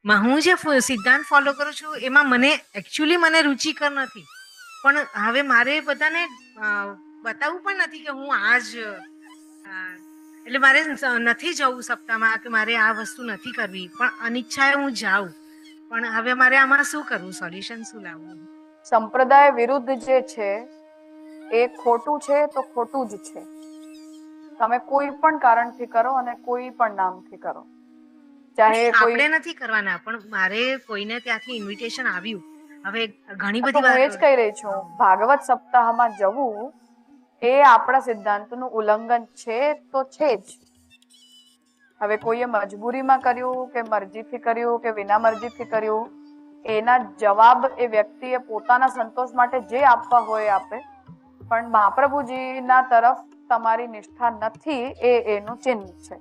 હું જે સિદ્ધાંત ફોલો કરું છું એમાં મને રુચિકર નથી, પણ હવે મારે બધાને બતાવવું પણ નથી કે હું આ જ એટલે મારે નથી જવું સપ્તાહમાં, કે મારે આ વસ્તુ નથી કરવી, પણ અનિચ્છાએ હું જાઉં. પણ હવે મારે આમાં શું કરવું, સોલ્યુશન શું લાવવું? સંપ્રદાય વિરુદ્ધ જે છે એ ખોટું છે તો ખોટું જ છે. તમે કોઈ પણ કારણથી કરો અને કોઈ પણ નામથી કરો, ચાહે કોઈ. આપણે નથી કરવાના, પણ મારે કોઈને ત્યાંથી ઇન્વિટેશન આવ્યું. હવે ઘણી તો બધી હું વાર એ જ કહી રહી છું, ભાગવત સપ્તાહમાં જવું એ આપણા સિદ્ધાંતનું ઉલ્લંઘન છે તો છે જ. હવે કોઈએ મજબૂરીમાં કર્યું કે મરજીથી કર્યું કે વિના મરજીથી કર્યું, એના જવાબ એ વ્યક્તિએ પોતાના સંતોષ માટે જે આપવા હોય આપે, પણ મહાપ્રભુજીના તરફ તમારી નિષ્ઠા નથી એ એનું ચિહ્ન છે.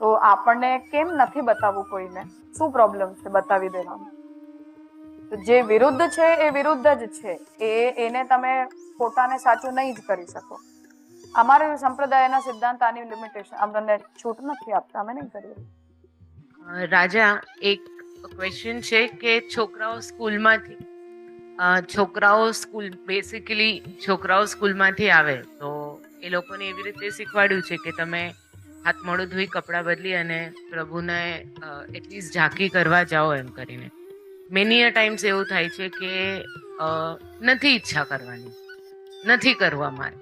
તો આપણને કેમ નથી બતાવવું કોઈને? શું પ્રોબ્લેમ છે બતાવી દેવામાં? જે વિરુદ્ધ છે એ વિરુદ્ધ જ છે, એને તમે ખોટાને સાચું નહીં જ કરી શકો. અમારે સંપ્રદાયના સિદ્ધાંત આની લિમિટેશન, અમને છૂટ નથી આપતા, અમે નહીં કરીએ. રાજા, એક ક્વેશ્ચન છે કે છોકરાઓ સ્કૂલમાંથી આવે તો એ લોકોને એવી રીતે શીખવાડ્યું છે કે તમે હાથ મોઢું ધોઈ કપડાં બદલી અને પ્રભુને એટલીસ્ટ ઝાંકી કરવા જાઓ એમ કરીને. મેની અ ટાઈમ્સ એવું થાય છે કે નથી ઈચ્છા કરવાની, નથી કરવા મારે,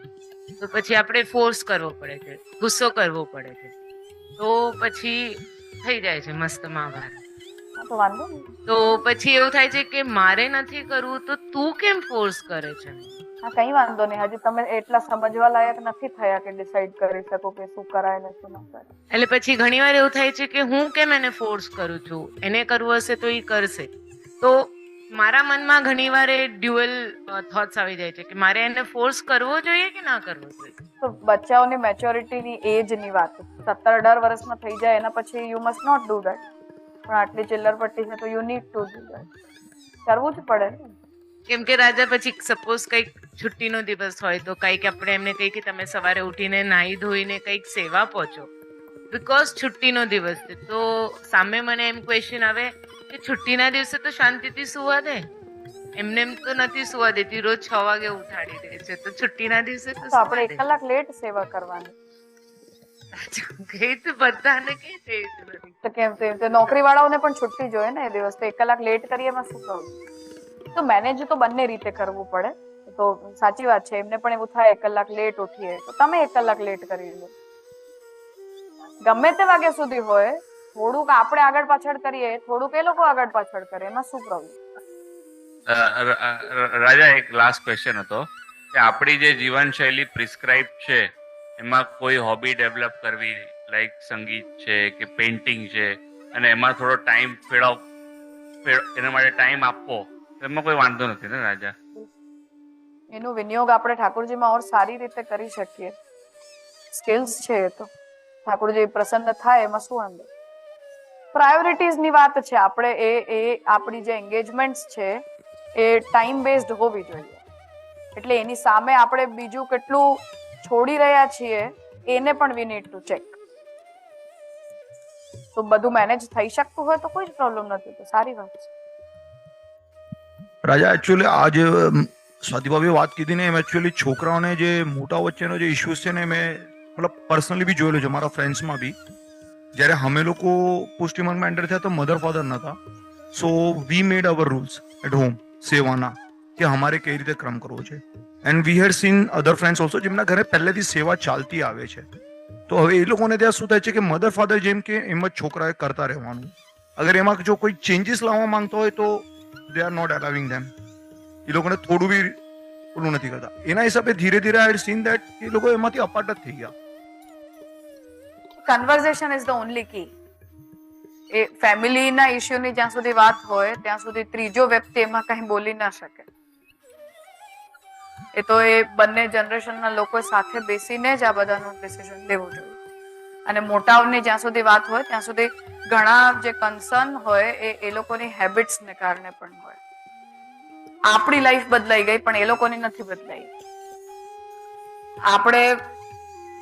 તો પછી આપણે ફોર્સ કરવો પડે છે, ગુસ્સો કરવો પડે છે, તો પછી થઈ જાય છે મસ્ત મહાભારત. તો વાંધો નહીં. તો પછી એવું થાય છે કે મારે નથી કરવું તો તું કેમ ફોર્સ કરે છે? હા, કઈ વાંધો નહીં. હજી તમે એટલા સમજવા લાયક નથી થયા કે ડિસાઈડ કરી શકો કે શું કરાય ને શું ન કરાય. એટલે પછી ઘણી વાર એવું થાય છે કે હું કેમ એને ફોર્સ કરું છું? એને કરવું હશે તો એ કરશે. તો મારા મનમાં ઘણી વાર એ ડ્યુઅલ થોટ્સ આવી જાય છે કે મારે એને ફોર્સ કરવો જોઈએ કે ના કરવો જોઈએ. તો બચ્ચાઓની મેચ્યોરિટીની એજની વાત 17-18 વર્ષના થઈ જાય એના પછી you must not do that. પણ આટલી ચિલ્લર પટ્ટી છે તો you need to do that. કરવું જ પડે. કેમ કે રાજા પછી સપોઝ કંઈક છુટ્ટીનો દિવસ હોય તો કંઈક આપણે એમને કહીએ કે તમે સવારે ઉઠીને નાહી ધોઈને કંઈક સેવા પહોંચો, બીકોઝ છુટ્ટીનો દિવસ છે. તો સામે મને એમ ક્વેશ્ચન આવે કે છુટ્ટીના દિવસે તો શાંતિથી સુવા દે, એમને એમ તો નથી સુવા દેતી, રોજ 6 વાગે ઉઠાડી દે છે, તો છુટ્ટીના દિવસે તો આપણે 1 કલાક લેટ સેવા કરવાની. બધાને કે છે તો કેમ તો નોકરી વાળાઓને પણ છુટ્ટી જોઈએ ને એ દિવસ, તો 1 કલાક લેટ કરીએ એમાં શું કહું? તો મેનેજ તો બંને રીતે કરવું પડે. તો સાચી વાત છે, એમને પણ એવું થાય 1 કલાક લેટ ઉઠીએ તો તમે 1 કલાક લેટ કરી લો. ગમે તે વાગ્યા સુધી હોય, થોડુંક આપણે આગળ પાછળ કરીએ, થોડુંક એ લોકો આગળ પાછળ કરે, એમાં શું પ્રોબ્લેમ? રાજા, એક લાસ્ટ ક્વેશ્ચન હતો કે આપણી જે જીવનશૈલી પ્રિસ્ક્રાઇબ છે એમાં કોઈ હોબી ડેવલપ કરવી, લાઈક સંગીત છે કે પેઇન્ટિંગ છે, અને એમાં થોડો ટાઈમ એના માટે ટાઈમ આપવો, એમાં કોઈ વાંધો નથી ને રાજા? એનો વિનિયોગ આપણે ઠાકોરજીમાં ઓર સારી રીતે કરી શકીએ. સ્કિલ્સ છે એ તો ઠાકોરજી પ્રસન્ન થાય એમાં શું વાંધો? પ્રાયોરિટીઝ ની વાત છે. આપણે આપણી જે એન્ગેજમેન્ટ છે એ ટાઈમ બેઝડ હોવી જોઈએ. એટલે એની સામે આપણે બીજું કેટલું છોડી રહ્યા છીએ એને પણ વી નીડ ટુ ચેક. તો બધું મેનેજ થઈ શકતું હોય તો કોઈ જ પ્રોબ્લેમ નથી, તો સારી વાત છે. રાજા, એકચ્યુઅલી આ જે સ્વાતિભાભીએ વાત કીધી ને, એમ એકચ્યુઅલી છોકરાઓને જે મોટા વચ્ચેનો જે ઇશ્યુઝ છે ને, મેં મતલબ પર્સનલી બી જોયેલું છે મારા ફ્રેન્ડ્સમાં બી. જ્યારે અમે લોકો પોસ્ટિમનમાં એન્ટર થયા તો મધર ફાધર નહોતા, સો વી મેડ અવર રૂલ્સ એટ હોમ સેવાના, કે અમારે કઈ રીતે ક્રમ કરવો છે. And we had seen other friends also જેમના ઘરે પહેલેથી સેવા ચાલતી આવે છે. તો હવે એ લોકોને ત્યાં શું થાય છે કે મધર ફાધર જેમ કે એમ જ છોકરાએ કરતા રહેવાનું. અગર એમાં જો કોઈ ચેન્જીસ લાવવા માંગતો હોય તો they are not allowing them. એ લોકોને થોડું બી ઓલું નથી કરતા. એના હિસાબે ધીરે ધીરે આઈ હેડ સીન ધેટ એ લોકો એમાંથી અપાર્ટ જ થઈ ગયા. કન્વર્ઝેશન ઇઝ ધ ઓનલી કી. એ ફેમિલીના ઇશ્યુની જ્યાં સુધી વાત હોય ત્યાં સુધી ત્રીજો વ્યક્તિ એમાં કંઈ બોલી ના શકે. એ તો એ બંને જનરેશનના લોકો સાથે બેસીને જ આ બધાનું ડિસિઝન લેવું જોઈએ. અને મોટાઓની જ્યાં સુધી વાત હોય ત્યાં સુધી ઘણા જે કન્સર્ન હોય એ લોકોની હેબિટ્સને કારણે પણ હોય. આપણી લાઈફ બદલાઈ ગઈ પણ એ લોકોની નથી બદલાઈ. આપણે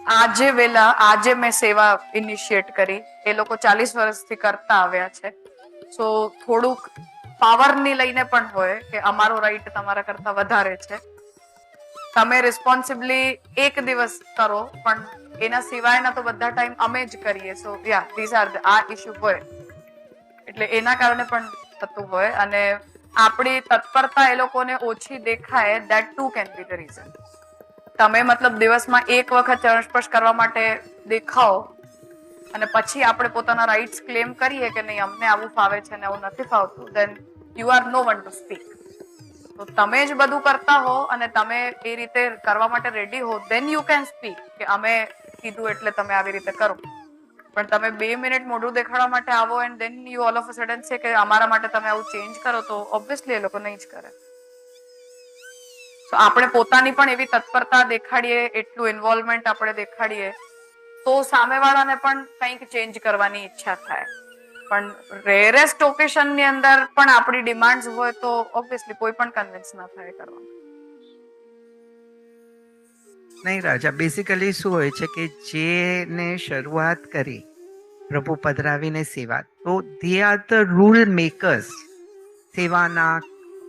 આજે મેં સેવા ઇનિશિયેટ કરી, એ લોકો 40 વર્ષથી કરતા આવ્યા છે. સો થોડુંક પાવરની લઈને પણ હોય કે અમારો રાઈટ તમારા કરતા વધારે છે. તમે રિસ્પોન્સિબલી એક દિવસ કરો, પણ એના સિવાયના તો બધા ટાઈમ અમે જ કરીએ. સો યા ધીઝ આર આ ઇશ્યુ હોય એટલે એના કારણે પણ થતું હોય. અને આપણી તત્પરતા એ લોકોને ઓછી દેખાય, that two can be the reason. તમે મતલબ દિવસમાં એક વખત ચરણ સ્પર્શ કરવા માટે દેખાઓ અને પછી આપણે પોતાના રાઇટ્સ ક્લેમ કરીએ કે નહીં અમને આવું ફાવે છે ને આવું નથી ફાવતું, then you are no one to speak. તો તમે જ બધું કરતા હો અને તમે એ રીતે કરવા માટે રેડી હો, ધેન યુ કેન સ્પીક કે અમે કીધું એટલે તમે આવી રીતે કરો. પણ તમે 2 મિનિટ મોઢું દેખાડવા માટે આવો and then you all of a sudden છે કે અમારા માટે તમે આવું ચેન્જ કરો, તો ઓબ્વિયસલી એ લોકો નહીં જ કરે. તો આપણે પોતાની પણ એવી તત્પરતા દેખાડીએ, એટલું ઇન્વોલ્વમેન્ટ આપણે દેખાડીએ તો સામેવાળાને પણ કંઈક ચેન્જ કરવાની ઈચ્છા થાય. પણ રેરેસ્ટ ઓકેશન ની અંદર પણ આપણી ડિમાન્ડ્સ હોય તો ઓબ્વિયસલી કોઈ પણ કન્વિન્સ ના થાય કરવાનું. નહીં રાજા, બેસિકલી શું હોય છે કે જેને શરૂઆત કરી પ્રભુ પધરાવીને સેવા, તો they are the rule makers. સેવાના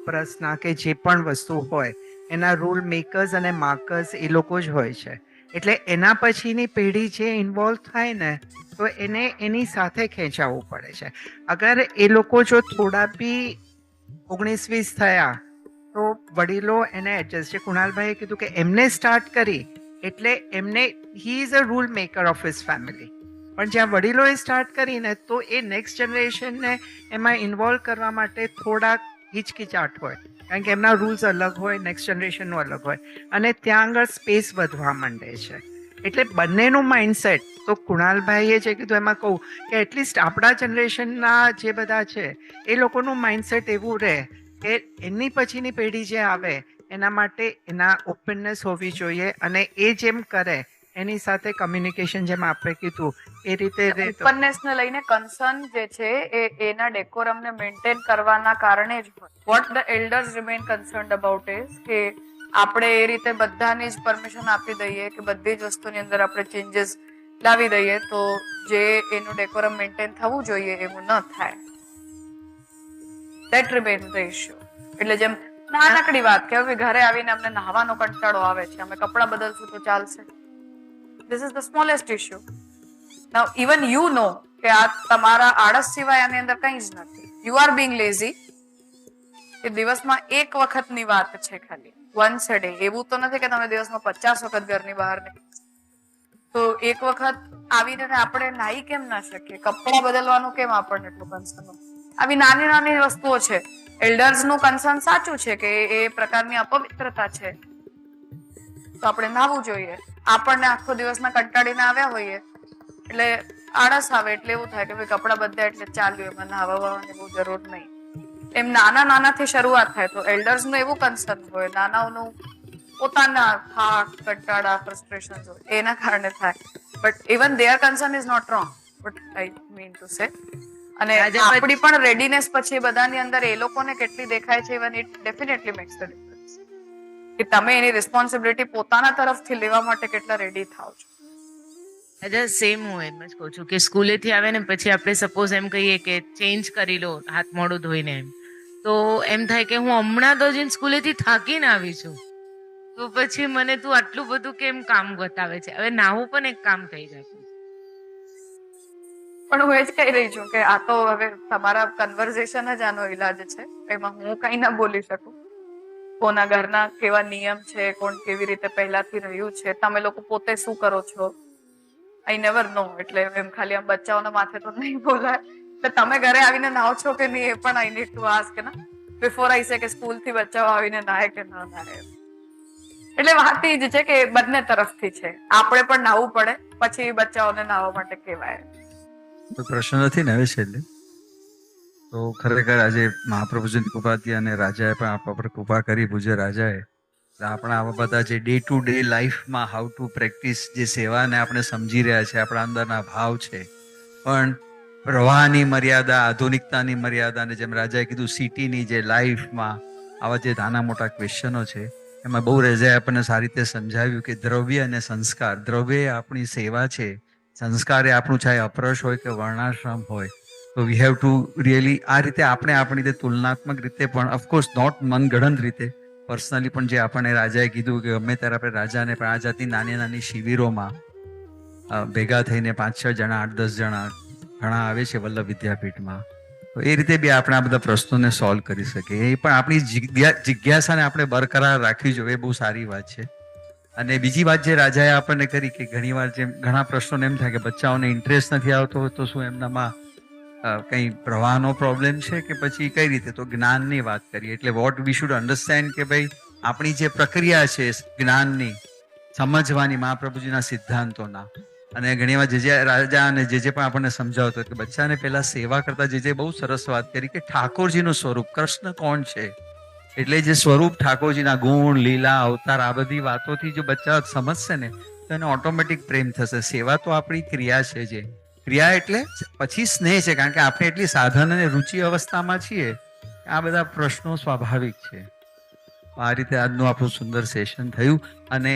પ્રશ્ન કે જે પણ વસ્તુ હોય એના રૂલ મેકર્સ અને માર્કર્સ એ લોકો જ હોય છે. એટલે એના પછીની પેઢી જે ઇન્વોલ્વ થાય ને તો એને એની સાથે ખેંચાવવું પડે છે. અગર એ લોકો જો થોડા બી 19-20 થયા તો વડીલો એને એડજસ્ટ, જે કુણાલભાઈએ કીધું કે એમને સ્ટાર્ટ કરી એટલે એમને he is a rule maker of his family. પણ જ્યાં વડીલોએ સ્ટાર્ટ કરીને તો એ નેક્સ્ટ જનરેશનને એમાં ઇન્વોલ્વ કરવા માટે થોડાક હિચકિચાટ હોય, કારણ કે એમના રૂલ્સ અલગ હોય, નેક્સ્ટ જનરેશનનું અલગ હોય, અને ત્યાં આગળ સ્પેસ વધવા માંડે છે. એટલે બંનેનું માઇન્ડસેટ, તો કુણાલભાઈએ જે કીધું એમાં કહું કે એટલીસ્ટ આપણા જનરેશનના જે બધા છે એ લોકોનું માઇન્ડસેટ એવું રહે કે એની પછીની પેઢી જે આવે એના માટે એના ઓપનનેસ હોવી જોઈએ, અને એ જેમ કરે એની સાથે કમ્યુનિકેશન જેમ આપણે કીધું એ રીતે રહે તો ઓપનનેસ ને લઈને કન્સર્ન જે છે એ એના ડેકોરમ ને મેન્ટેન કરવાના કારણે જ હોય. Vote the elders remain કન્સર્ન્ડ about is કે આપણે એ રીતે બધાને જ પરમિશન આપી દઈએ કે બધી જ વસ્તુની અંદર આપણે ચેન્જીસ લાવી દઈએ તો જે એનું ડેકોરમ મેન્ટેન થવું જોઈએ એવું ન થાય. That remains the issue. એટલે જેમ નાનકડી વાત કે હવે ઘરે આવીને અમને નહાવાનો કંટાળો આવે છે, અમે કપડાં બદલશું તો ચાલશે. This is the smallest issue. Now even you know કે આ તમારા આળસ સિવાય આની અંદર કંઈ જ નથી. You are being lazy. એ દિવસમાં એક વખતની વાત છે ખાલી, once a day. એવું તો નથી કે તમે દિવસમાં 50 વખત ઘરની બહાર નીકળો. તો એક વખત આવીને આપણે નાહી કેમ ના શકીએ, કપડાં બદલવાનું કેમ આપણને એટલું કન્સર્ન? આવી નાની નાની વસ્તુઓ છે. એલ્ડર્સ નું કન્સર્ન સાચું છે કે એ પ્રકારની અપવિત્રતા છે, તો આપણે નાહવું જોઈએ. આપણને આખો દિવસના કંટાળીને આવ્યા હોઈએ એટલે આળસ આવે એટલે એવું થાય કે ભાઈ કપડાં બધા એટલે ચાલ્યું, એમાં નાહવાની બહુ જરૂર નહીં. એમ નાના નાનાથી શરૂઆત થાય. તો એલ્ડર્સ નું એવું કન્સર્ન હોય, નાનાઓનું પોતાના થાક, કંટાળા, ફ્રસ્ટ્રેશન હોય એના કારણે થાય. But even their concern is not wrong, but I mean to say. અને આપણી પણ રેડીનેસ પછી બધાની અંદર એ લોકોને કેટલી દેખાય છે, even it definitely max the difference કે તમે એની રિસ્પોન્સિબિલિટી પોતાના તરફથી લેવા માટે કેટલા રેડી થાવ છો. અચ્છા, સેમ હું એમ જ કહું છું કે સ્કૂલેથી આવે ને પછી આપણે સપોઝ એમ કહીએ કે ચેન્જ કરી લો હાથ મોઢું ધોઈને, એમ તો એમ થાય કે હું હમણાં તો જઈને સ્કૂલેથી થાકીને આવી છું, તો પછી મને તું આટલું બધું કેમ કામ બતાવે છે? હવે નાહવું પણ એક કામ થઈ જતું. પણ હું એ જ કહી રહી છું કે આ તો હવે તમારા કન્વર્ઝેશન જ આનો ઈલાજ છે, એમાં હું કઈ ના બોલી શકું. કોના ઘરના કેવા નિયમ છે, કોણ કેવી રીતે પહેલાથી રહ્યું છે, તમે લોકો પોતે શું કરો છો, આઈ નેવર નો. એટલે એમ ખાલી આમ બચ્ચાઓના માથે તો નહીં બોલાય. એટલે તમે ઘરે આવીને નાહો છો કે નહીં એ પણ આઈ નીડ ટુ આસ્ક ના, બિફોર આઈ સે કે સ્કૂલ થી બચ્ચાઓ આવીને નાહે કે ના નાહે. એટલે વાત એ જ છે કે બંને તરફથી છે. આપણે પણ નાહવું પડે, પછી બચ્ચાઓને નાહવા માટે કહેવાય. કોઈ પ્રશ્ન નથી ને હવે છેલ્લે તો ખરેખર આજે મહાપ્રભુજીની કૃપાથી અને રાજાએ પણ આપણા પર કૃપા કરી, પૂજ્ય રાજાએ આપણા આવા બધા જે ડે ટુ ડે લાઈફમાં હાઉ ટુ પ્રેક્ટિસ જે સેવાને આપણે સમજી રહ્યા છે, આપણા અંદરના ભાવ છે, પણ પ્રવાહની મર્યાદા, આધુનિકતાની મર્યાદા, અને જેમ રાજાએ કીધું સિટીની જે લાઈફમાં આવા જે નાના મોટા ક્વેશ્ચનો છે એમાં બહુ રજાએ આપણને સારી રીતે સમજાવ્યું કે દ્રવ્ય અને સંસ્કાર, દ્રવ્ય એ આપણી સેવા છે, સંસ્કાર એ આપણું ચાહે અપરશ હોય કે વર્ણાશ્રમ હોય, તો વી હેવ ટુ રિયલી આ રીતે આપણે આપણી રીતે તુલનાત્મક રીતે પણ ઓફકોર્સ નોટ મનગઢંત રીતે પર્સનલી પણ જે આપણને રાજાએ કીધું કે ગમે ત્યારે આપણે રાજાને પણ આ જાતની નાની નાની શિબિરોમાં ભેગા થઈને 5-6 જણા 8-10 જણા ઘણા આવે છે વલ્લભ વિદ્યાપીઠમાં, તો એ રીતે બી આપણે આ બધા પ્રશ્નોને સોલ્વ કરી શકીએ. એ પણ આપણી જિજ્ઞાસાને આપણે બરકરાર રાખવી જોઈએ, એ બહુ સારી વાત છે. અને બીજી વાત જે રાજાએ આપણને કરી કે ઘણીવાર જેમ ઘણા પ્રશ્નોને એમ થાય કે બચ્ચાઓને ઇન્ટરેસ્ટ નથી આવતો તો શું એમનામાં કંઈ પ્રવાહનો પ્રોબ્લેમ છે કે પછી કઈ રીતે, તો જ્ઞાનની વાત કરીએ. એટલે વોટ વી શુડ અન્ડરસ્ટેન્ડ કે ભાઈ આપણી જે પ્રક્રિયા છે જ્ઞાનની સમજવાની મહાપ્રભુજીના સિદ્ધાંતોના, અને ઘણીવાર જે રાજા અને જે પણ આપણને સમજાવતો કે બચ્ચાને પહેલા સેવા કરતા જે બહુ સરસ વાત કરી કે ઠાકોરજીનું સ્વરૂપ કૃષ્ણ કોણ છે, એટલે જે સ્વરૂપ ઠાકોરજીના ગુણ લીલા અવતાર આ બધી વાતોથી જો બચ્ચા સમજશે ને તો એને ઓટોમેટિક પ્રેમ થશે. સેવા તો આપણી ક્રિયા છે, જે ક્રિયા એટલે પછી સ્નેહ છે, કારણ કે આપણે એટલી સાધન અને રુચિ અવસ્થામાં છીએ, આ બધા પ્રશ્નો સ્વાભાવિક છે. આ રીતે આજનું આપણું સુંદર સેશન થયું. અને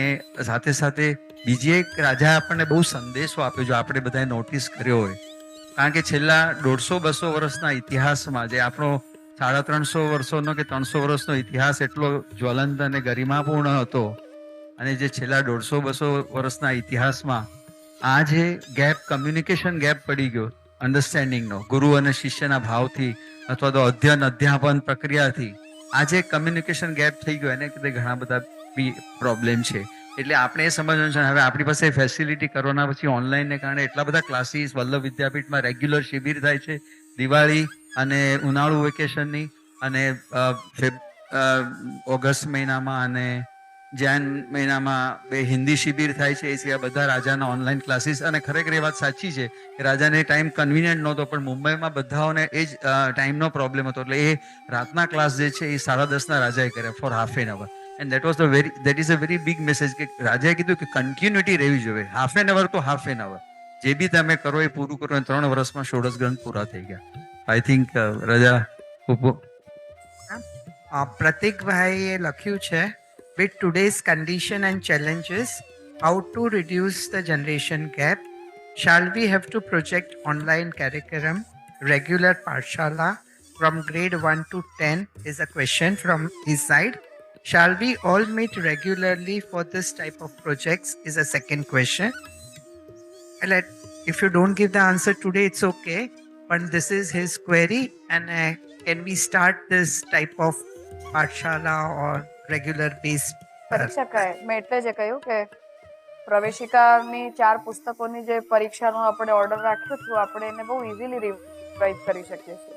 સાથે સાથે બીજી એક રાજા આપણને બહુ સંદેશો આપ્યો, જો આપણે બધાએ નોટિસ કર્યો હોય, કારણ કે છેલ્લા 150-200 વર્ષના ઇતિહાસમાં જે આપણો 350 વર્ષોનો કે 300 વર્ષનો ઇતિહાસ એટલો જ્વલંત અને ગરિમાપૂર્ણ હતો, અને જે છેલ્લા 150-200 વર્ષના ઇતિહાસમાં આ જે ગેપ, કમ્યુનિકેશન ગેપ પડી ગયો અન્ડરસ્ટેન્ડિંગનો, ગુરુ અને શિષ્યના ભાવથી અથવા તો અધ્યાપન પ્રક્રિયાથી આ જે કમ્યુનિકેશન ગેપ થઈ ગયો, એને લીધે ઘણા બધા બી પ્રોબ્લેમ છે. એટલે આપણે એ સમજવાનું છે હવે આપણી પાસે ફેસિલિટી કોરોના પછી ઓનલાઈનને કારણે એટલા બધા ક્લાસીસ વલ્લભ વિદ્યાપીઠમાં રેગ્યુલર શિબિર થાય છે દિવાળી અને ઉનાળુ વેકેશનની, અને ઓગસ્ટ મહિનામાં અને જાન મહિનામાં 2 હિન્દી શિબિર થાય છે. એ સિવાય બધા રાજાના ઓનલાઈન ક્લાસીસ. અને ખરેખર એ વાત સાચી છે કે રાજાને ટાઈમ કન્વિનિયન્ટ નહોતો, પણ મુંબઈમાં બધાઓને એ જ ટાઈમનો પ્રોબ્લેમ હતો, એટલે એ રાતના ક્લાસ જે છે એ 10:30 રાજાએ કર્યા for half an hour. And that is a very big message કે રાજાએ કીધું કે કન્ટિન્યુટી રહેવી જોઈએ. હાફ એન અવર તો હાફ એન અવર, જે બી તમે કરો એ પૂરું કરો. 3 વર્ષમાં 16 ગ્રંથ પૂરા થઈ ગયા. આઈ થિંક રાજા પ્રતિકભાઈએ લખ્યું છે, with today's condition and challenges, how to reduce the generation gap? Shall we have to project online curriculum, regular Pathshala from grade 1 to 10 is a question from his side. Shall we all meet regularly for this type of projects is a second question. If you don't give the answer today, it's okay. But this is his query, and can we start this type of Pathshala or regular base? કરી શકાય. મેં એટલે જ કહ્યું કે પ્રવેશિકાની 4 પુસ્તકોની જે પરીક્ષાનો આપણે ઓર્ડર રાખ્યો છે, આપણે એને બહુ ઇઝીલી રિવાઇઝ કરી શકીએ છીએ.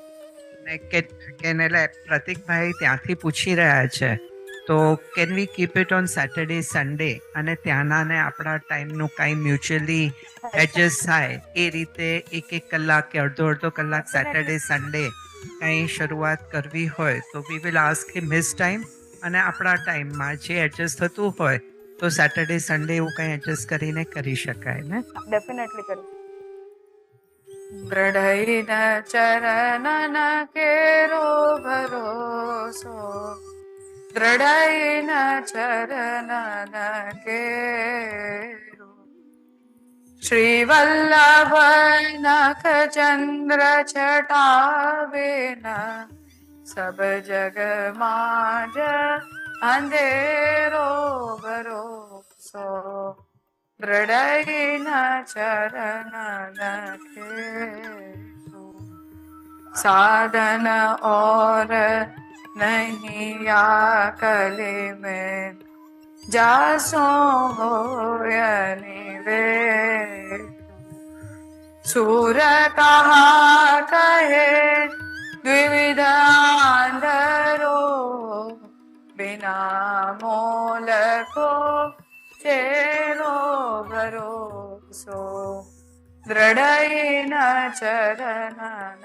પ્રતિકભાઈ ત્યાંથી પૂછી રહ્યા છે, તો can we keep it on Saturday Sunday, અને ત્યાંના ને આપણા ટાઈમનું કાંઈ મ્યુચ્યુઅલી એડજસ્ટ થાય એ રીતે 1-1 કલાક કે અડધો કલાક સેટરડે સન્ડે કંઈ શરૂઆત કરવી હોય તો we will ask him his time, અને આપણા ટાઈમમાં જે એડજસ્ટ થતું હોય તો સેટરડે સન્ડે એવું કંઈ એડજસ્ટ કરીને કરી શકાય ને. ડેફિનેટલી કરી. દ્રઢઈન ચરણન કેરો ભરોસો, દ્રઢઈન ચરણન કેરો, શ્રી વલ્લભ નખ ચંદ્ર છટાવેન, સબ જગ માજ અંધેરો ભરોસો, દ્રઢઈન ચરણન કેરો, સાધન और नहीं आकले में जासो होय निवेद, सूर कहा कहे द्विविध आंधरो, बिना मोल को चेरो भरोसो, દ્રઢઈન ચરણન